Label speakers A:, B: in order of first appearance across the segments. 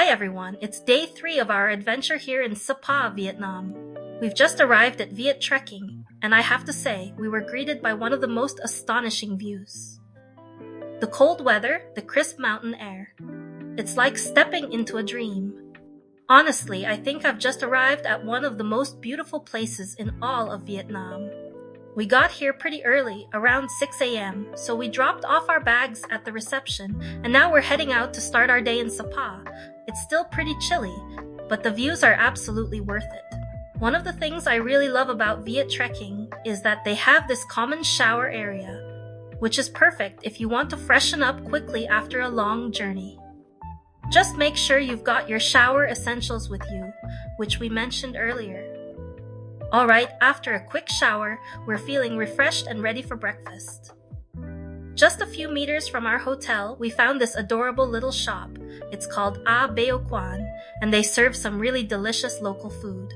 A: Hi everyone, it's day 3 of our adventure here in Sapa, Vietnam. We've just arrived at Viettrekking, and I have to say, we were greeted by one of the most astonishing views. The cold weather, the crisp mountain air. It's like stepping into a dream. Honestly, I think I've just arrived at one of the most beautiful places in all of Vietnam. We got here pretty early, around 6 a.m., so we dropped off our bags at the reception, and now we're heading out to start our day in Sapa. It's still pretty chilly, but the views are absolutely worth it. One of the things I really love about Viettrekking is that they have this common shower area, which is perfect if you want to freshen up quickly after a long journey. Just make sure you've got your shower essentials with you, which we mentioned earlier. Alright, after a quick shower, we're feeling refreshed and ready for breakfast. Just a few meters from our hotel, we found this adorable little shop. It's called A Bao Quan, and they serve some really delicious local food.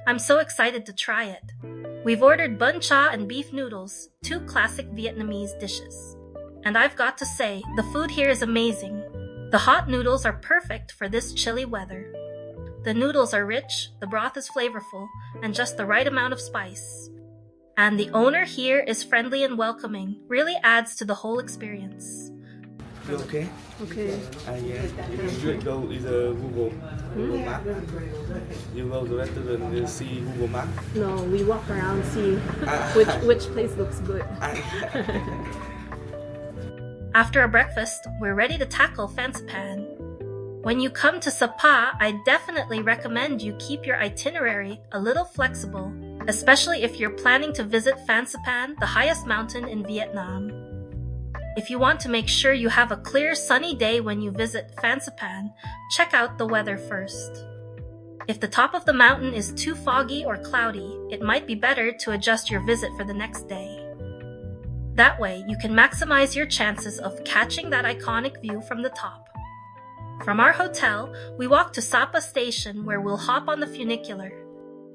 A: I'm so excited to try it. We've ordered bun cha and beef noodles, 2 classic Vietnamese dishes. And I've got to say, the food here is amazing. The hot noodles are perfect for this chilly weather. The noodles are rich, the broth is flavorful, and just the right amount of spice. And the owner here is friendly and welcoming, really adds to the whole experience.
B: You okay?
C: Okay.
B: Yeah. You should go either Google Map. You go to the restaurant and see Google Map.
C: No, we walk around, see which place looks good.
A: After our breakfast, we're ready to tackle Fansipan. When you come to Sapa, I definitely recommend you keep your itinerary a little flexible, especially if you're planning to visit Fansipan, the highest mountain in Vietnam. If you want to make sure you have a clear, sunny day when you visit Fansipan, check out the weather first. If the top of the mountain is too foggy or cloudy, it might be better to adjust your visit for the next day. That way, you can maximize your chances of catching that iconic view from the top. From our hotel, we walk to Sapa station where we'll hop on the funicular.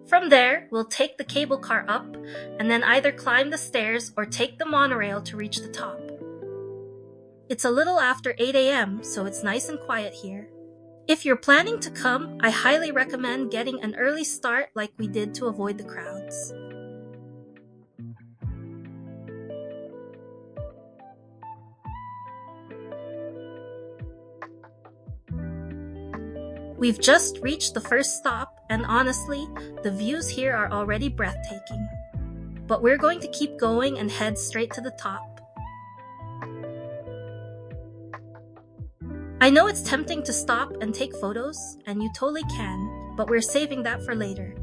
A: From there, we'll take the cable car up and then either climb the stairs or take the monorail to reach the top. It's a little after 8 a.m., so it's nice and quiet here. If you're planning to come, I highly recommend getting an early start like we did to avoid the crowds. We've just reached the first stop, and honestly, the views here are already breathtaking. But we're going to keep going and head straight to the top. I know it's tempting to stop and take photos, and you totally can, but we're saving that for later.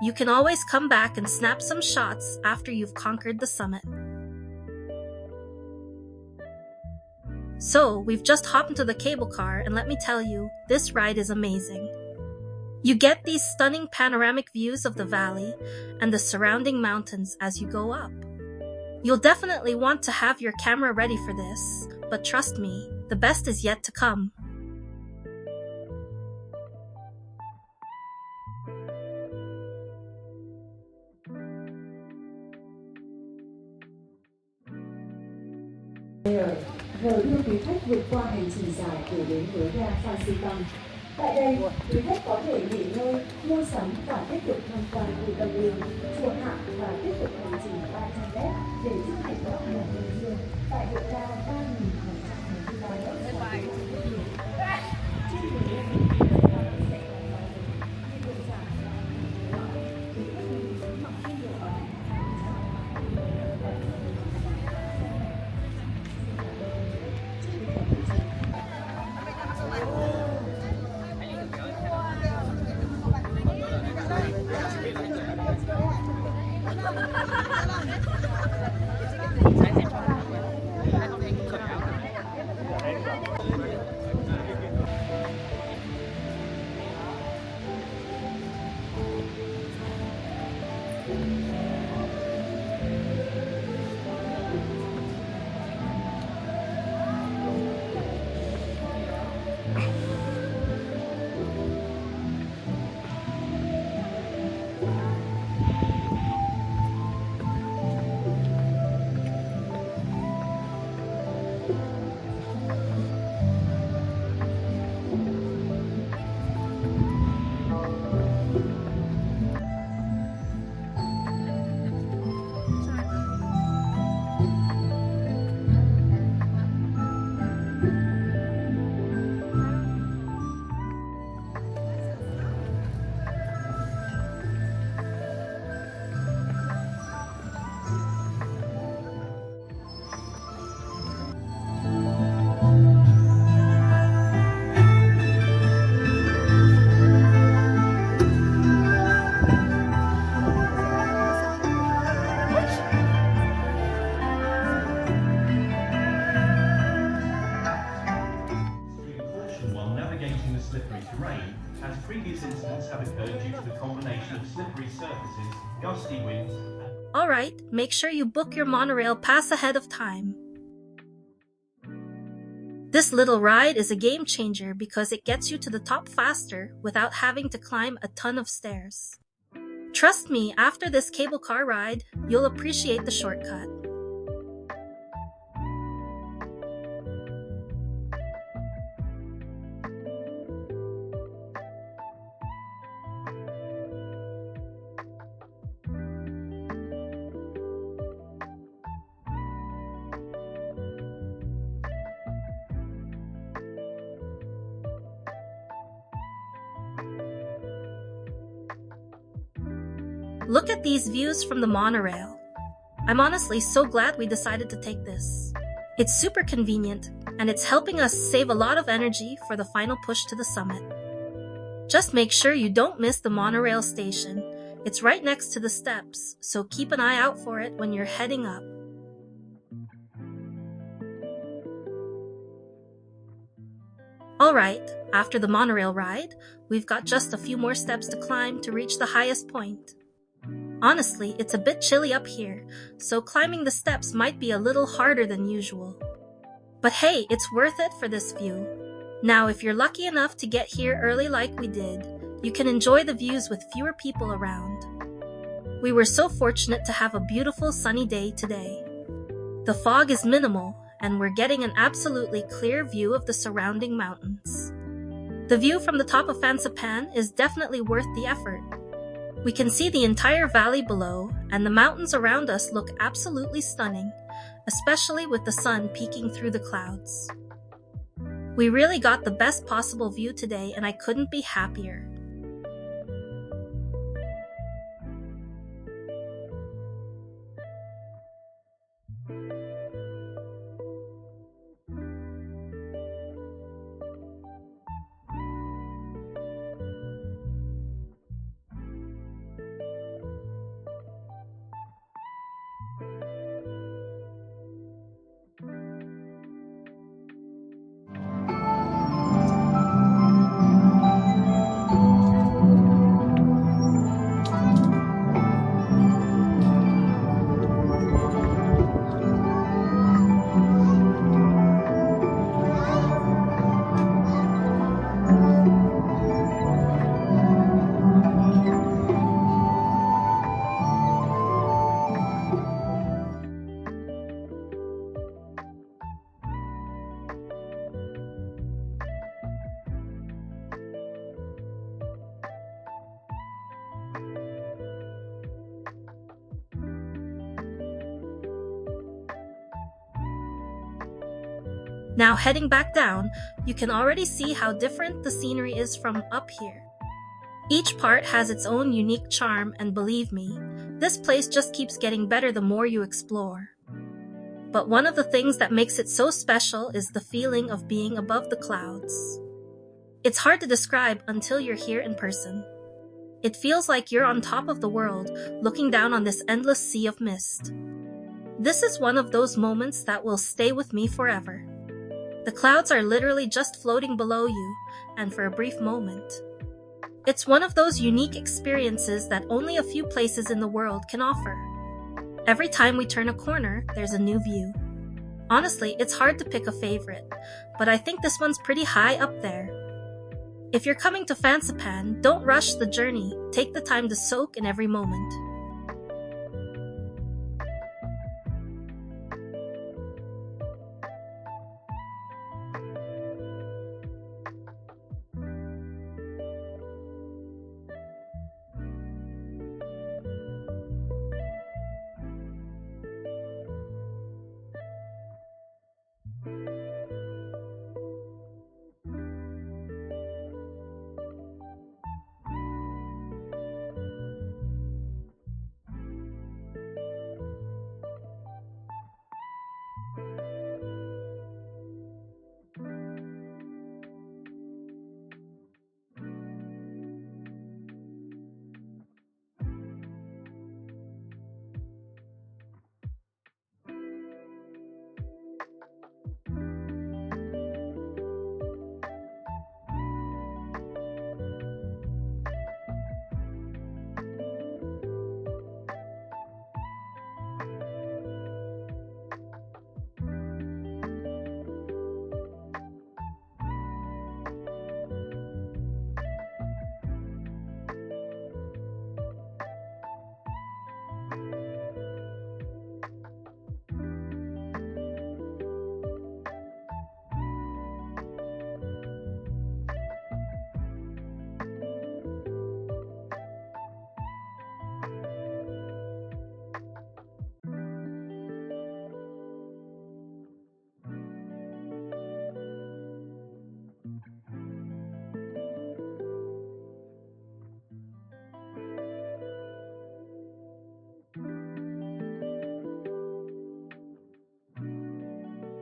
A: You can always come back and snap some shots after you've conquered the summit. So, we've just hopped into the cable car, and let me tell you, this ride is amazing. You get these stunning panoramic views of the valley and the surrounding mountains as you go up. You'll definitely want to have your camera ready for this, but trust me, the best is yet to come.
D: Rồi đưa quý khách vượt qua hành trình dài để đến với ga Fansipan. Tại đây, quý khách có thể nghỉ ngơi, mua sắm và tiếp tục tham quan khu tâm linh, chùa Hạ và tiếp tục hành trình 300 m để giúp hành động một người riêng tại độ cao 3.173 m.
E: the slippery terrain, as previous incidents have occurred due to the combination of slippery surfaces, gusty winds, and
A: Alright, make sure you book your monorail pass ahead of time. This little ride is a game changer because it gets you to the top faster without having to climb a ton of stairs. Trust me, after this cable car ride, you'll appreciate the shortcut. Look at these views from the monorail. I'm honestly so glad we decided to take this. It's super convenient, and it's helping us save a lot of energy for the final push to the summit. Just make sure you don't miss the monorail station. It's right next to the steps, so keep an eye out for it when you're heading up. Alright, after the monorail ride, we've got just a few more steps to climb to reach the highest point. Honestly, it's a bit chilly up here, so climbing the steps might be a little harder than usual. But hey, it's worth it for this view. Now, if you're lucky enough to get here early like we did, you can enjoy the views with fewer people around. We were so fortunate to have a beautiful sunny day today. The fog is minimal, and we're getting an absolutely clear view of the surrounding mountains. The view from the top of Fansipan is definitely worth the effort. We can see the entire valley below, and the mountains around us look absolutely stunning, especially with the sun peeking through the clouds. We really got the best possible view today, and I couldn't be happier. Now heading back down, you can already see how different the scenery is from up here. Each part has its own unique charm, and believe me, this place just keeps getting better the more you explore. But one of the things that makes it so special is the feeling of being above the clouds. It's hard to describe until you're here in person. It feels like you're on top of the world, looking down on this endless sea of mist. This is one of those moments that will stay with me forever. The clouds are literally just floating below you, and for a brief moment. It's one of those unique experiences that only a few places in the world can offer. Every time we turn a corner, there's a new view. Honestly, it's hard to pick a favorite, but I think this one's pretty high up there. If you're coming to Fansipan, don't rush the journey. Take the time to soak in every moment.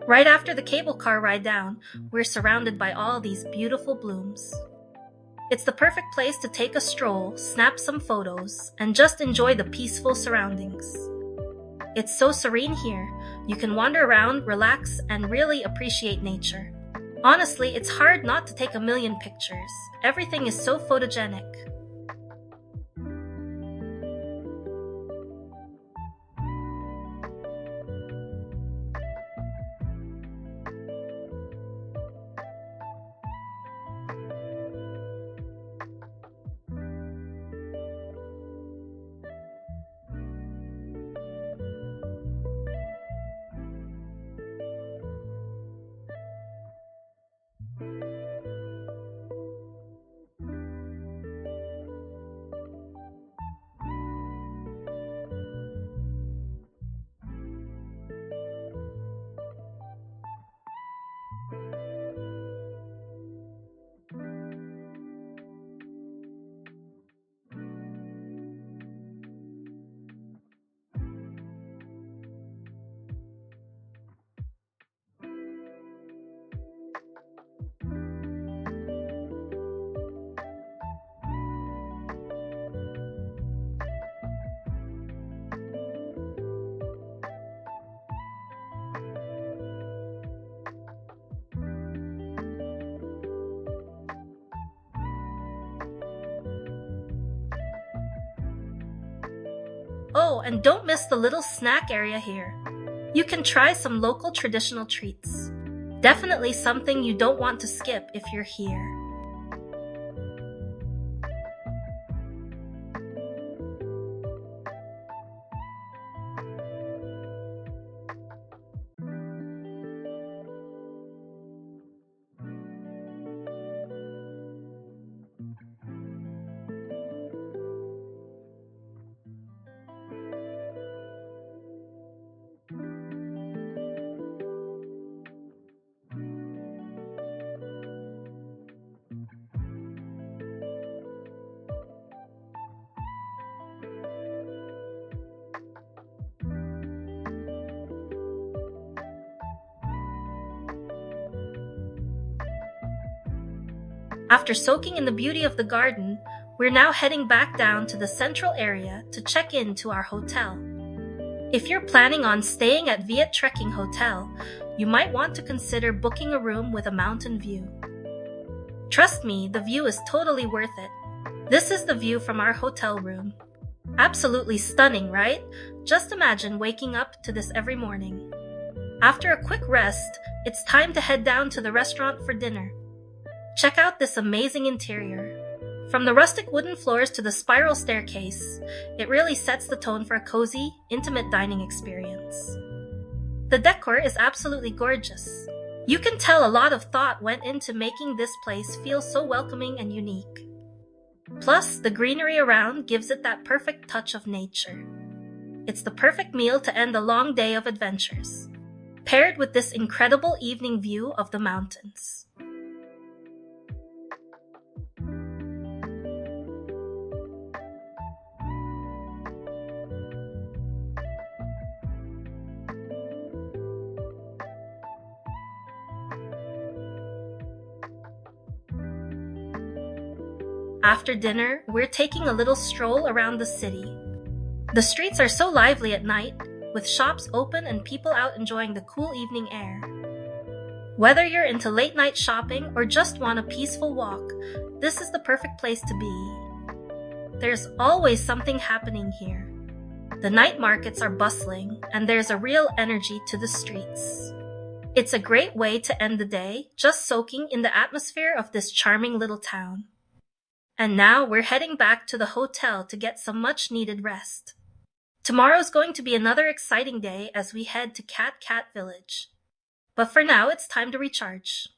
A: Right after the cable car ride down, we're surrounded by all these beautiful blooms. It's the perfect place to take a stroll, snap some photos, and just enjoy the peaceful surroundings. It's so serene here. You can wander around, relax, and really appreciate nature. Honestly, it's hard not to take a million pictures. Everything is so photogenic. Oh, and don't miss the little snack area here. You can try some local traditional treats. Definitely something you don't want to skip if you're here. After soaking in the beauty of the garden, we're now heading back down to the central area to check in to our hotel. If you're planning on staying at Viettrekking Hotel, you might want to consider booking a room with a mountain view. Trust me, the view is totally worth it. This is the view from our hotel room. Absolutely stunning, right? Just imagine waking up to this every morning. After a quick rest, it's time to head down to the restaurant for dinner. Check out this amazing interior. From the rustic wooden floors to the spiral staircase, it really sets the tone for a cozy, intimate dining experience. The decor is absolutely gorgeous. You can tell a lot of thought went into making this place feel so welcoming and unique. Plus, the greenery around gives it that perfect touch of nature. It's the perfect meal to end a long day of adventures, paired with this incredible evening view of the mountains. After dinner, we're taking a little stroll around the city. The streets are so lively at night, with shops open and people out enjoying the cool evening air. Whether you're into late night shopping or just want a peaceful walk, this is the perfect place to be. There's always something happening here. The night markets are bustling, and there's a real energy to the streets. It's a great way to end the day, just soaking in the atmosphere of this charming little town. And now we're heading back to the hotel to get some much-needed rest. Tomorrow's going to be another exciting day as we head to Cat Village. But for now, it's time to recharge.